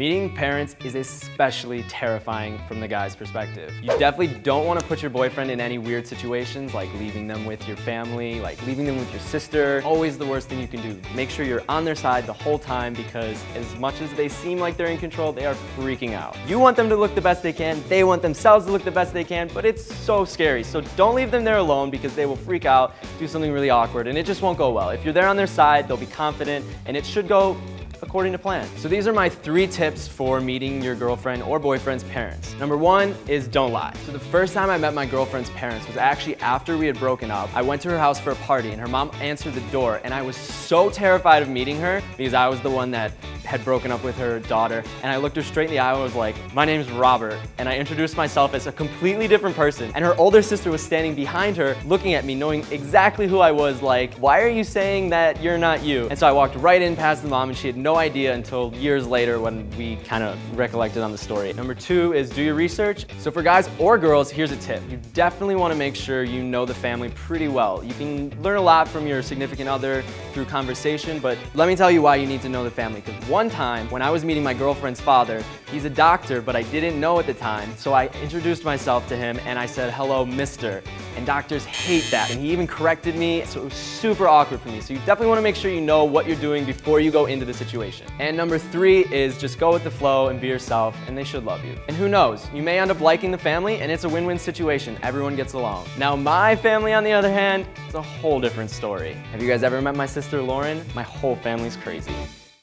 Meeting parents is especially terrifying from the guy's perspective. You definitely don't want to put your boyfriend in any weird situations, like leaving them with your family, like leaving them with your sister. Always the worst thing you can do. Make sure you're on their side the whole time, because as much as they seem like they're in control, they are freaking out. You want them to look the best they can, they want themselves to look the best they can, but it's so scary. So don't leave them there alone, because they will freak out, do something really awkward, and it just won't go well. If you're there on their side, they'll be confident, and it should go according to plan. So these are my 3 tips for meeting your girlfriend or boyfriend's parents. Number 1 is don't lie. So the first time I met my girlfriend's parents was actually after we had broken up. I went to her house for a party and her mom answered the door, and I was so terrified of meeting her because I was the one that had broken up with her daughter, and I looked her straight in the eye and was like, "My name's Robert," and I introduced myself as a completely different person, and her older sister was standing behind her looking at me, knowing exactly who I was, like, "Why are you saying that you're not you?" And so I walked right in past the mom, and she had no idea until years later when we kind of recollected on the story. Number 2 is do your research. So for guys or girls, here's a tip. You definitely want to make sure you know the family pretty well. You can learn a lot from your significant other through conversation, but let me tell you why you need to know the family. Because one time when I was meeting my girlfriend's father, he's a doctor, but I didn't know at the time, so I introduced myself to him and I said, "Hello, mister." And doctors hate that, and he even corrected me, so it was super awkward for me. So you definitely want to make sure you know what you're doing before you go into the situation. And number 3 is just go with the flow and be yourself, and they should love you. And who knows, you may end up liking the family, and it's a win-win situation. Everyone gets along. Now my family, on the other hand, is a whole different story. Have you guys ever met my sister Lauren? My whole family's crazy.